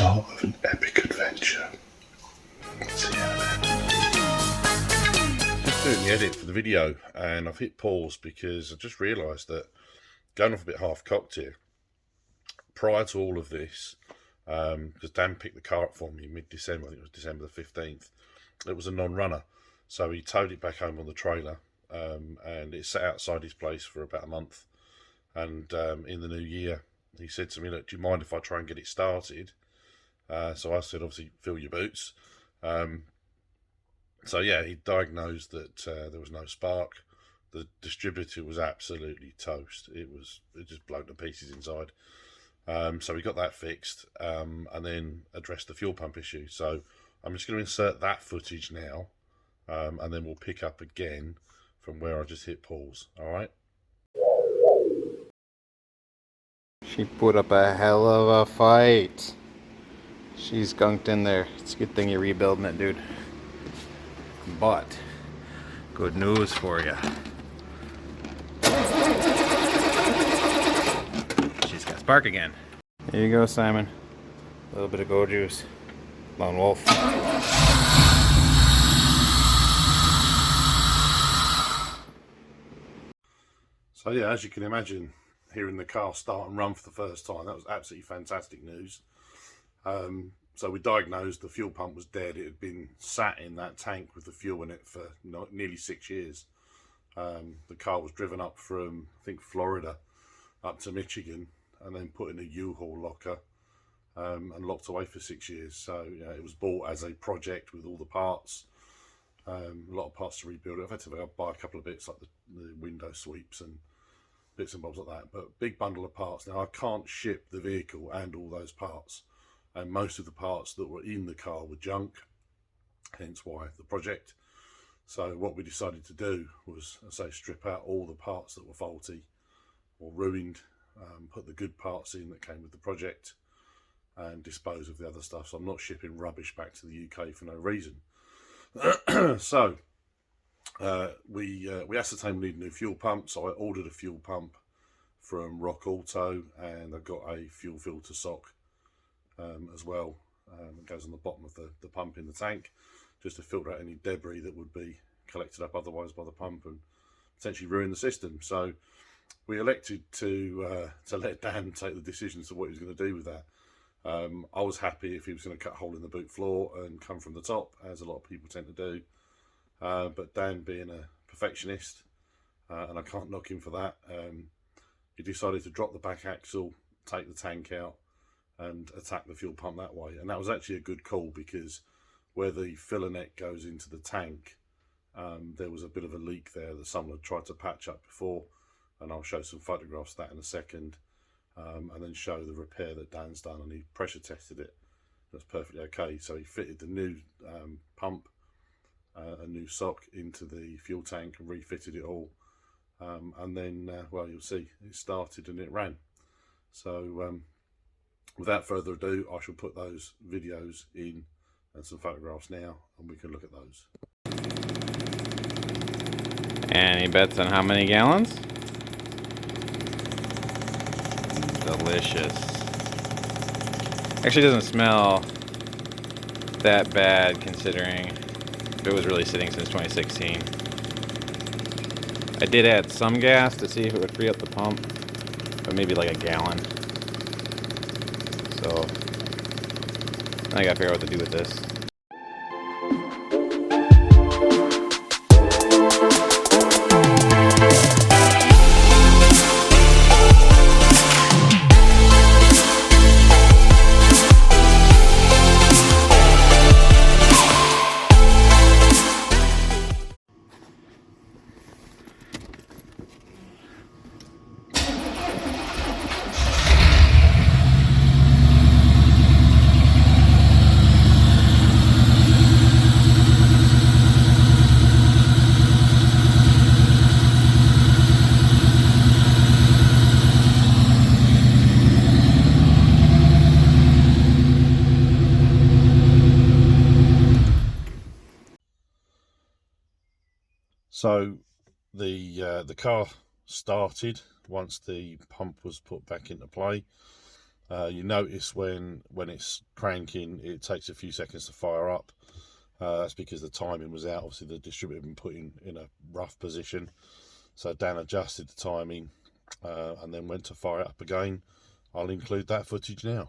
start of an epic adventure. See you in a bit. Just doing the edit for the video, and I've hit pause because I just realised that going off a bit half-cocked here. Prior to all of this, because Dan picked the car up for me in mid-December, I think it was December the 15th, it was a non-runner. So he towed it back home on the trailer, and it sat outside his place for about a month. And in the new year, he said to me, look, do you mind if I try and get it started? So I said, obviously, fill your boots. So yeah, he diagnosed that there was no spark. The distributor was absolutely toast. It just blown to pieces inside. So we got that fixed, and then addressed the fuel pump issue. So I'm just going to insert that footage now, and then we'll pick up again from where I just hit pause. All right. She put up a hell of a fight. She's gunked in there. It's a good thing you're rebuilding it, dude. But good news for you. She's got spark again. Here you go, Simon. A little bit of go juice. Lone Wolf. So yeah, as you can imagine, hearing the car start and run for the first time, that was absolutely fantastic news. So we diagnosed the fuel pump was dead. It had been sat in that tank with the fuel in it for nearly 6 years. The car was driven up from, I think, Florida up to Michigan, and then put in a U-Haul locker, and locked away for 6 years. So it was bought as a project with all the parts, a lot of parts to rebuild it. I've had to buy a couple of bits like the window sweeps and bits and bobs like that, but big bundle of parts. Now I can't ship the vehicle and all those parts, and most of the parts that were in the car were junk, hence why the project. So what we decided to do was, I say, strip out all the parts that were faulty or ruined, put the good parts in that came with the project, and dispose of the other stuff. So I'm not shipping rubbish back to the UK for no reason. So we ascertained we need a new fuel pump, so I ordered a fuel pump from Rock Auto, and I got a fuel filter sock as well. It goes on the bottom of the pump in the tank, just to filter out any debris that would be collected up otherwise by the pump and potentially ruin the system. So we elected to let Dan take the decision as to what he was going to do with that. I was happy if he was going to cut a hole in the boot floor and come from the top, as a lot of people tend to do. But Dan, being a perfectionist, and I can't knock him for that, he decided to drop the back axle, take the tank out, and attack the fuel pump that way. And that was actually a good call, because where the filler neck goes into the tank, there was a bit of a leak there that someone had tried to patch up before, and I'll show some photographs of that in a second, and then show the repair that Dan's done, and he pressure tested it. That's perfectly okay. So he fitted the new pump, a new sock into the fuel tank, and refitted it all, and then well, you'll see it started and it ran. So without further ado, I shall put those videos in and some photographs now, and we can look at those. Any bets on how many gallons? Delicious. Actually doesn't smell that bad, considering it was really sitting since 2016. I did add some gas to see if it would free up the pump, but maybe like a gallon. So I gotta figure out what to do with this. So the car started once the pump was put back into play. You notice when it's cranking, it takes a few seconds to fire up. That's because the timing was out. Obviously the distributor had been put in a rough position, so Dan adjusted the timing and then went to fire it up again. I'll include that footage now.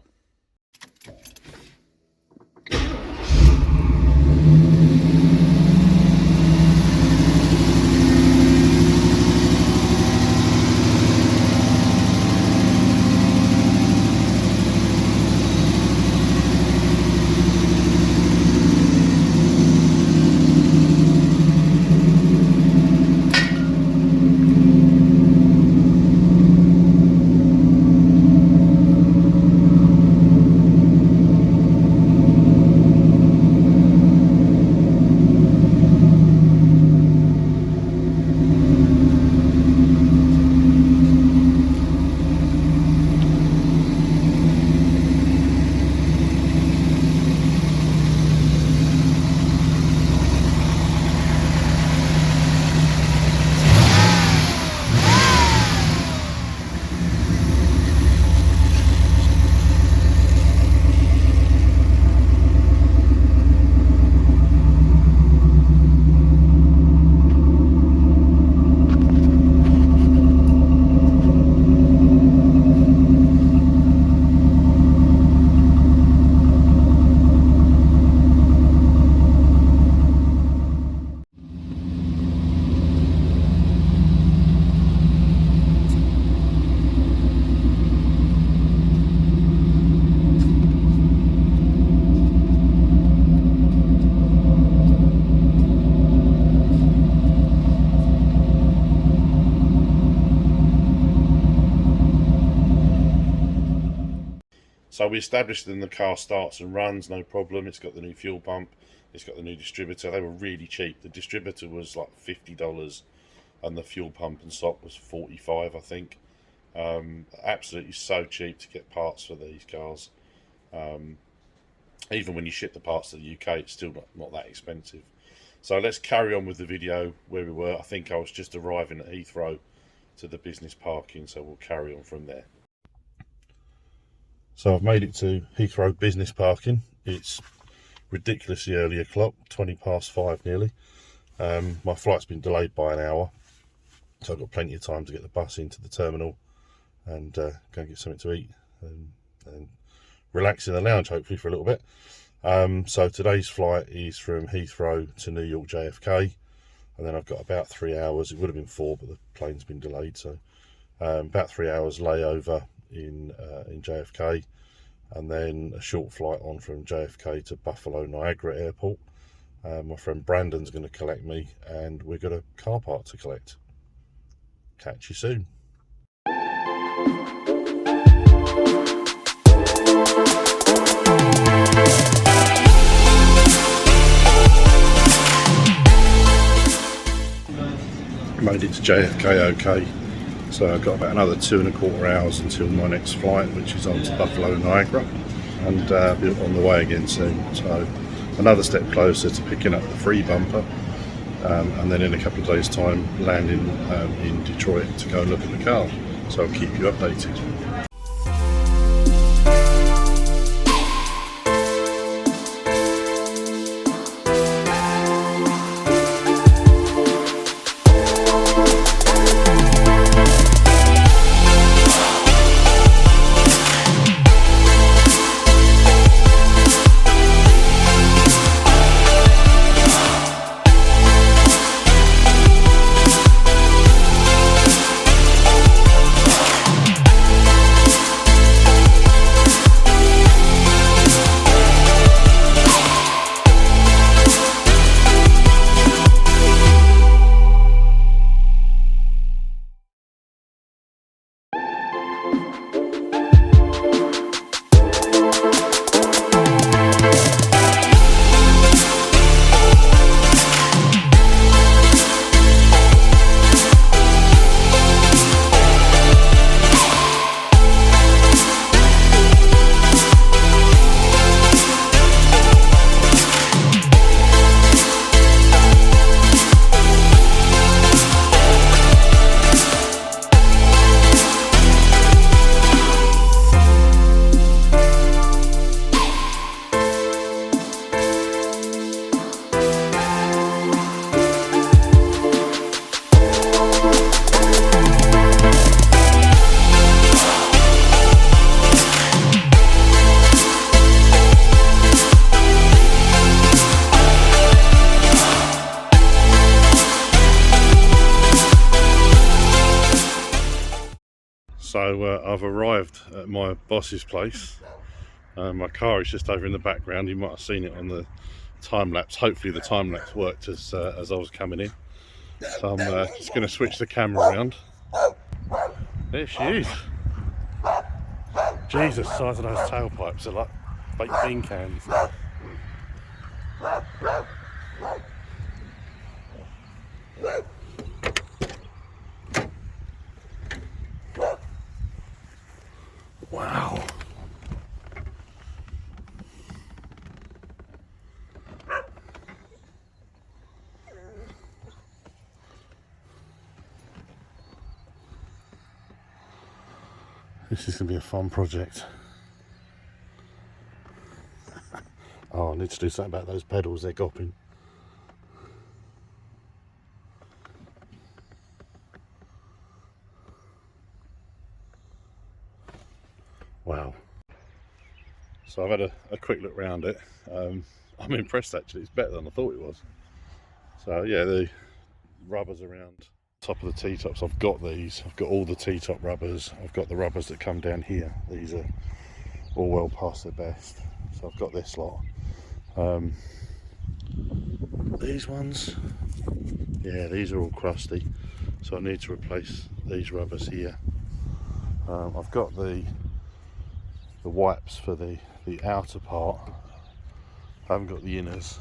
So we established that the car starts and runs, no problem. It's got the new fuel pump, it's got the new distributor. They were really cheap. The distributor was like $50 and the fuel pump and sock was $45, I think. Absolutely so cheap to get parts for these cars. Even when you ship the parts to the UK, it's still not that expensive. So let's carry on with the video where we were. I think I was just arriving at Heathrow to the business parking, so we'll carry on from there. So I've made it to Heathrow business parking. It's ridiculously early o'clock, 5:20 nearly. My flight's been delayed by an hour, so I've got plenty of time to get the bus into the terminal and go and get something to eat and relax in the lounge hopefully for a little bit. So today's flight is from Heathrow to New York JFK, and then I've got about 3 hours. It would have been 4, but the plane's been delayed, so about 3 hours layover in JFK, and then a short flight on from JFK to Buffalo Niagara Airport. My friend Brandon's going to collect me, and we've got a car park to collect. Catch you soon. Made it to JFK okay. So I've got about another 2.25 hours until my next flight, which is on to Buffalo Niagara, and be on the way again soon. So another step closer to picking up the free bumper, and then in a couple of days' time landing in Detroit to go and look at the car. So I'll keep you updated. Right, I've arrived at my boss's place. My car is just over in the background. You might have seen it on the time lapse. Hopefully the time lapse worked as I was coming in. So I'm just going to switch the camera around. There she is. Jesus, the size of those tailpipes are like baked bean cans. Wow. This is going to be a fun project. Oh, I need to do something about those pedals, they're gopping. Wow. So I've had a quick look around it. I'm impressed actually, it's better than I thought it was. So yeah, the rubbers around top of the T-tops, I've got these. I've got all the T-top rubbers. I've got the rubbers that come down here. These are all well past their best. So I've got this lot. These ones, yeah, these are all crusty. So I need to replace these rubbers here. I've got the wipes for the outer part. I haven't got the inners.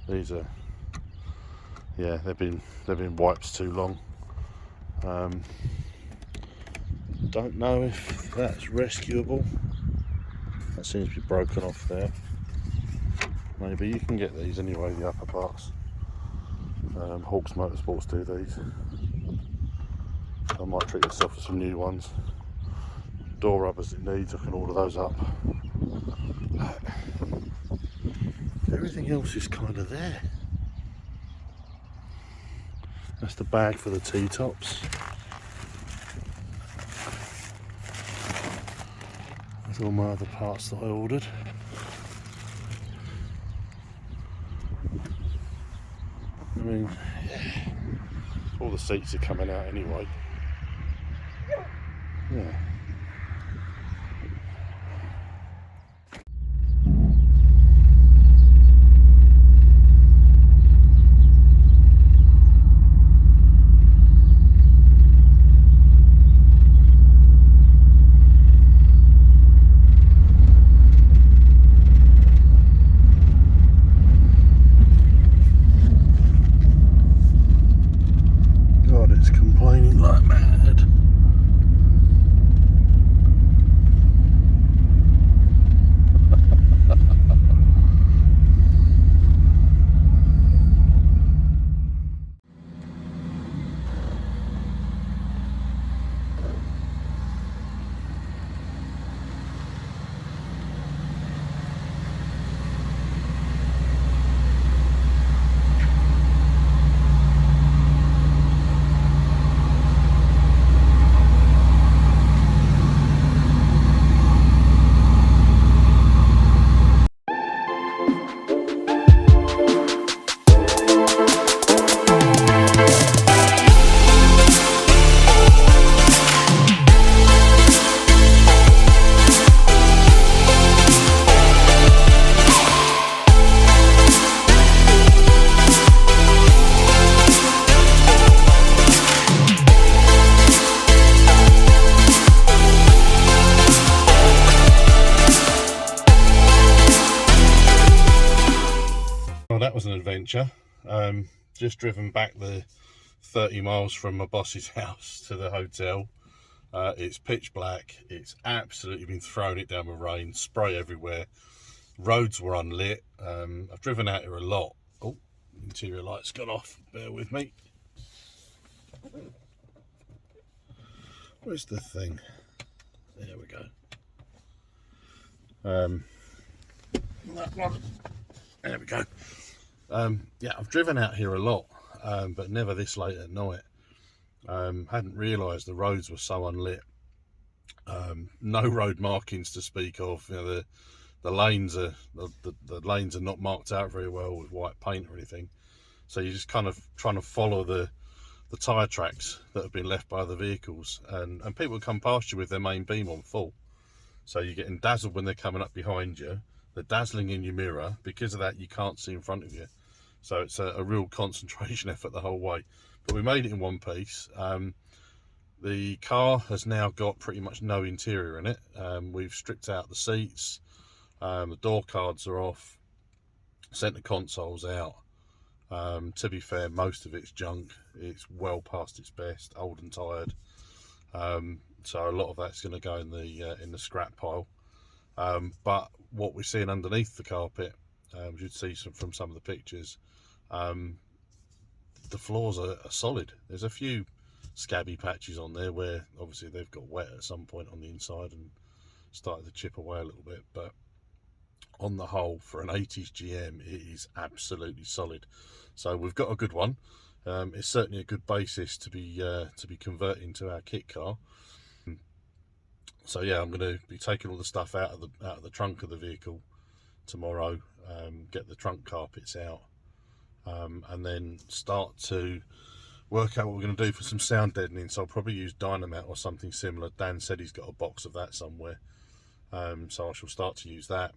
These are, yeah, they've been wipes too long. Don't know if that's rescuable. That seems to be broken off there. Maybe you can get these anyway, the upper parts. Hawks Motorsports do these. I might treat myself for some new ones. Door rubbers it needs, I can order those up. Everything else is kind of there. That's the bag for the T-tops. There's all my other parts that I ordered. I mean, yeah, all the seats are coming out anyway. Yeah. That was an adventure. Just driven back the 30 miles from my boss's house to the hotel. It's pitch black. It's absolutely been thrown it down with rain, spray everywhere. Roads were unlit. I've driven out here a lot. Oh, interior light's gone off. Bear with me. Where's the thing? There we go. That one. There we go. Yeah, I've driven out here a lot, but never this late at night. Hadn't realised the roads were so unlit. No road markings to speak of. You know, the lanes are the lanes are not marked out very well with white paint or anything. So you're just kind of trying to follow the the tyre tracks that have been left by the vehicles, and people come past you with their main beam on full, so you're getting dazzled when they're coming up behind you. They're dazzling in your mirror. Because of that, you can't see in front of you, so it's a real concentration effort the whole way. But we made it in one piece. The car has now got pretty much no interior in it. We've stripped out the seats, the door cards are off, centre console's out. To be fair, most of it's junk. It's well past its best, old and tired. So a lot of that's going to go in the scrap pile. But what we're seeing underneath the carpet, as you'd see from some of the pictures, the floors are solid. There's a few scabby patches on there where obviously they've got wet at some point on the inside and started to chip away a little bit, but on the whole, for an 80s GM, it is absolutely solid. So we've got a good one. It's certainly a good basis to be converting to our kit car. So yeah, I'm going to be taking all the stuff out of the trunk of the vehicle tomorrow, get the trunk carpets out, and then start to work out what we're going to do for some sound deadening. So I'll probably use Dynamat or something similar. Dan said he's got a box of that somewhere, so I shall start to use that,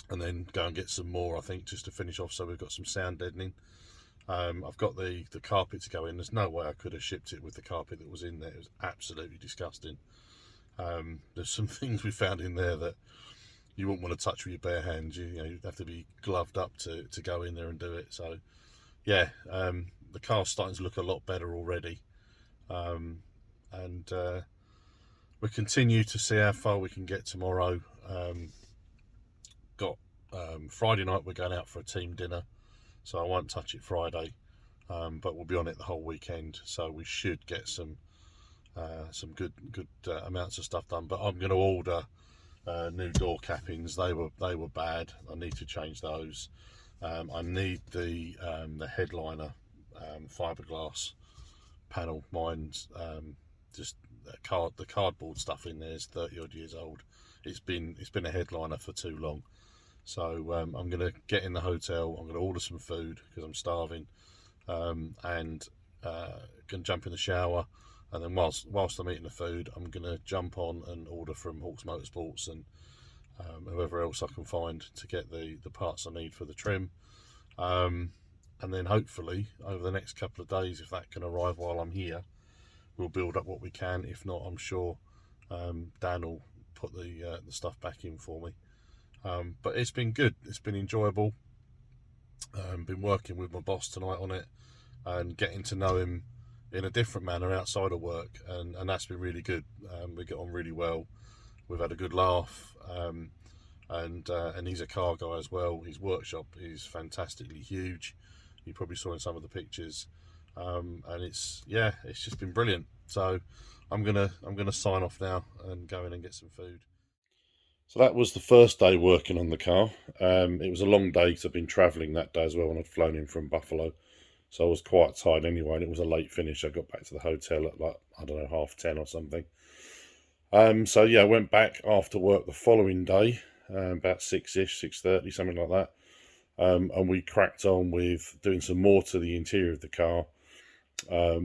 and then go and get some more, I think, just to finish off, so we've got some sound deadening. I've got the carpet to go in. There's no way I could have shipped it with the carpet that was in there. It was absolutely disgusting. There's some things we found in there that you wouldn't want to touch with your bare hands. You'd have to be gloved up to go in there and do it. So yeah, the car's starting to look a lot better already, and we continue to see how far we can get tomorrow. Got Friday night, we're going out for a team dinner, so I won't touch it Friday, but we'll be on it the whole weekend, so we should get some good amounts of stuff done. But I'm going to order new door cappings. They were bad. I need to change those. I need the headliner fiberglass panel. Mine's just the cardboard stuff in there is 30 odd years old. It's been a headliner for too long. So I'm going to get in the hotel. I'm going to order some food because I'm starving, and going to jump in the shower. And then whilst I'm eating the food, I'm going to jump on and order from Hawks Motorsports and whoever else I can find to get the parts I need for the trim. And then hopefully over the next couple of days, if that can arrive while I'm here, we'll build up what we can. If not, I'm sure Dan will put the stuff back in for me. But it's been good. It's been enjoyable. Been working with my boss tonight on it and getting to know him in a different manner outside of work, and that's been really good. We get on really well. We've had a good laugh, and he's a car guy as well. His workshop is fantastically huge. You probably saw in some of the pictures, and it's just been brilliant. So I'm gonna sign off now and go in and get some food. So that was the first day working on the car. It was a long day because I've been travelling that day as well, and I'd flown in from Buffalo. So I was quite tired anyway, and it was a late finish. I got back to the hotel at like, I don't know, 10:30 or something. So yeah, I went back after work the following day, about 6-ish, 6:30, something like that. And we cracked on with doing some more to the interior of the car.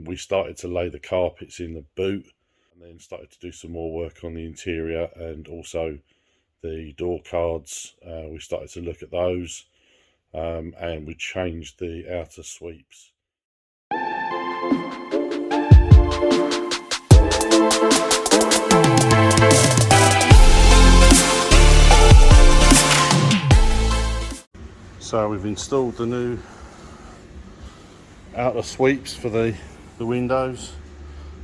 We started to lay the carpets in the boot, and then started to do some more work on the interior, and also the door cards. We started to look at those. And we changed the outer sweeps. So we've installed the new outer sweeps for the windows,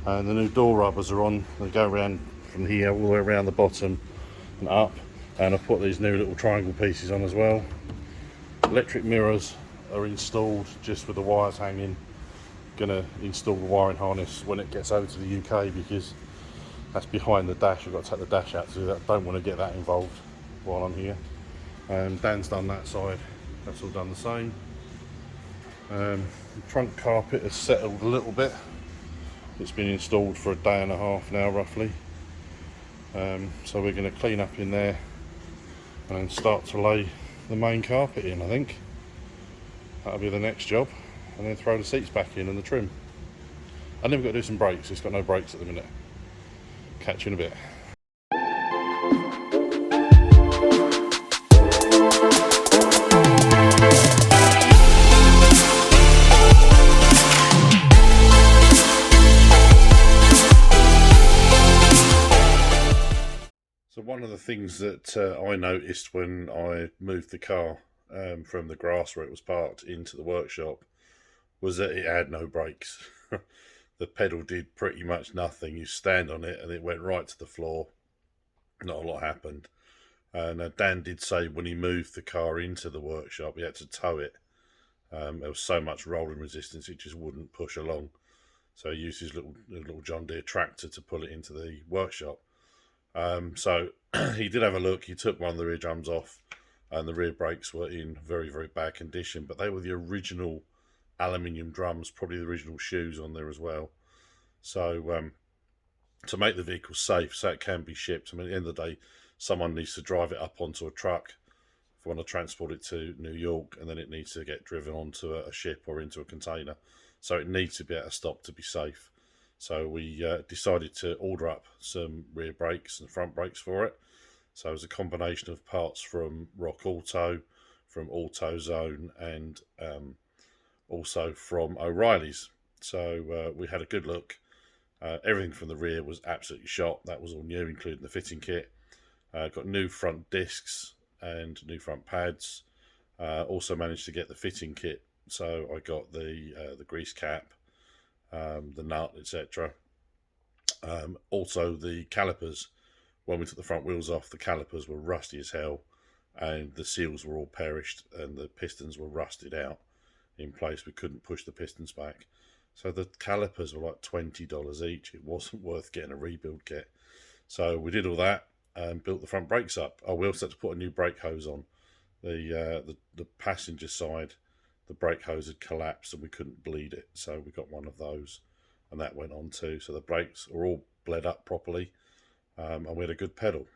and the new door rubbers are on. They go around from here all the way around the bottom and up, and I've put these new little triangle pieces on as well. Electric mirrors are installed just with the wires hanging. Gonna install the wiring harness when it gets over to the UK, because that's behind the dash. I've got to take the dash out to do that. Don't want to get that involved while I'm here. Dan's done that side. That's all done the same. The trunk carpet has settled a little bit. It's been installed for a day and a half now, roughly. So we're going to clean up in there and then start to lay the main carpet in. I think that'll be the next job, and then throw the seats back in and the trim. I never got to do some brakes. It's got no brakes at the minute. Catch you in a bit. So one of the things that I noticed when I moved the car from the grass where it was parked into the workshop was that it had no brakes. The pedal did pretty much nothing. You stand on it and it went right to the floor. Not a lot happened. Now Dan did say when he moved the car into the workshop he had to tow it. There was so much rolling resistance it just wouldn't push along. So he used his little John Deere tractor to pull it into the workshop. So he did have a look. He took one of the rear drums off and the rear brakes were in very, very bad condition, but they were the original aluminium drums, probably the original shoes on there as well. So to make the vehicle safe so it can be shipped, I mean, at the end of the day, someone needs to drive it up onto a truck if we want to transport it to New York, and then it needs to get driven onto a ship or into a container. So it needs to be at a stop to be safe. So we decided to order up some rear brakes and front brakes for it. So it was a combination of parts from Rock Auto, from AutoZone, and also from O'Reilly's. So we had a good look. Everything from the rear was absolutely shot. That was all new, including the fitting kit. Got new front discs and new front pads. Also managed to get the fitting kit. So I got the grease cap, the nut, etc. Also the calipers. When we took the front wheels off, the calipers were rusty as hell, and the seals were all perished, and the pistons were rusted out in place. We couldn't push the pistons back. So the calipers were like $20 each. It wasn't worth getting a rebuild kit. So we did all that and built the front brakes up. Oh, we also had to put a new brake hose on. The passenger side, the brake hose had collapsed and we couldn't bleed it. So we got one of those and that went on too. So the brakes are all bled up properly, and we had a good pedal.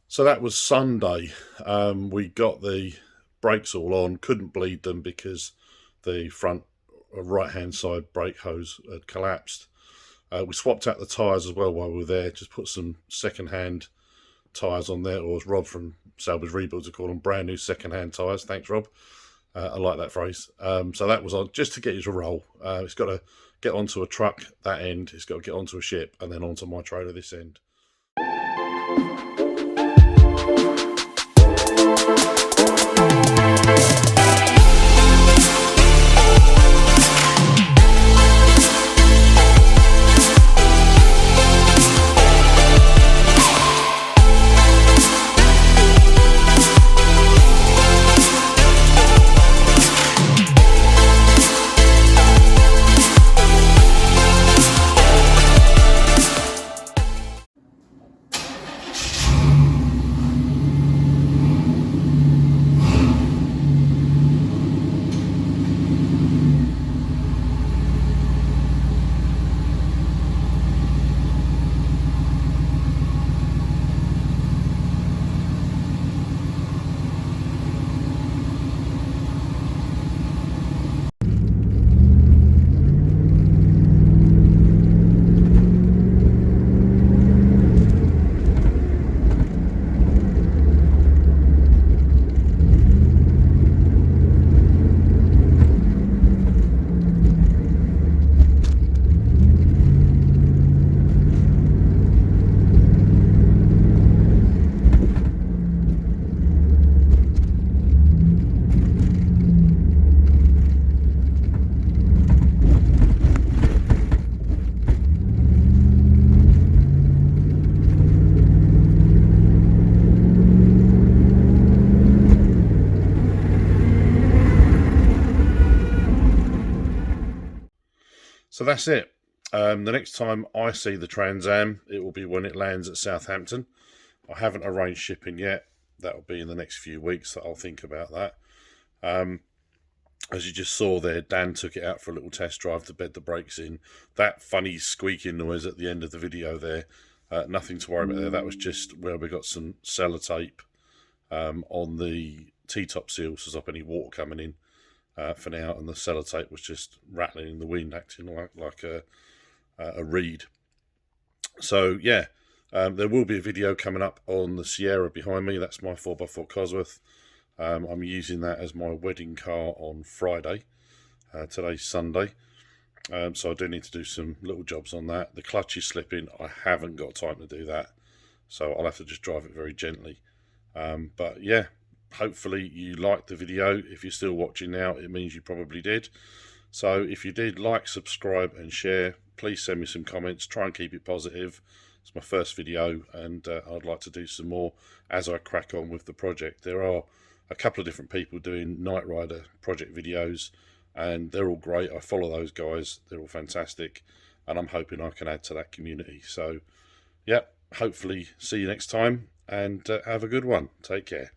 So that was Sunday. We got the brakes all on, couldn't bleed them because the front right-hand side brake hose had collapsed. We swapped out the tyres as well while we were there, just put some second-hand tyres on there, or as Rob from Salvage Rebuilds would call them, brand new second-hand tyres. Thanks, Rob. I like that phrase. So that was on just to get it to roll. It's got to get onto a truck, that end. It's got to get onto a ship and then onto my trailer, this end. So that's it. The next time I see the Trans Am, it will be when it lands at Southampton. I haven't arranged shipping yet. That will be in the next few weeks that I'll think about that. As you just saw there, Dan took it out for a little test drive to bed the brakes in. That funny squeaking noise at the end of the video there, nothing to worry about there. That was just where we got some sellotape on the T-top seal to stop any water coming in for now, and the sellotape was just rattling in the wind, acting like a reed. So yeah, there will be a video coming up on the Sierra behind me. That's my 4x4 Cosworth. I'm using that as my wedding car on Friday. Today's Sunday. So I do need to do some little jobs on that. The clutch is slipping. I haven't got time to do that. So I'll have to just drive it very gently. But yeah, hopefully you liked the video. If you're still watching now, it means you probably did. So if you did, like, subscribe and share. Please send me some comments. Try and keep it positive. It's my first video, and I'd like to do some more as I crack on with the project. There are a couple of different people doing Night Rider project videos, and they're all great. I follow those guys. They're all fantastic, and I'm hoping I can add to that community. So yeah, hopefully see you next time, and have a good one. Take care.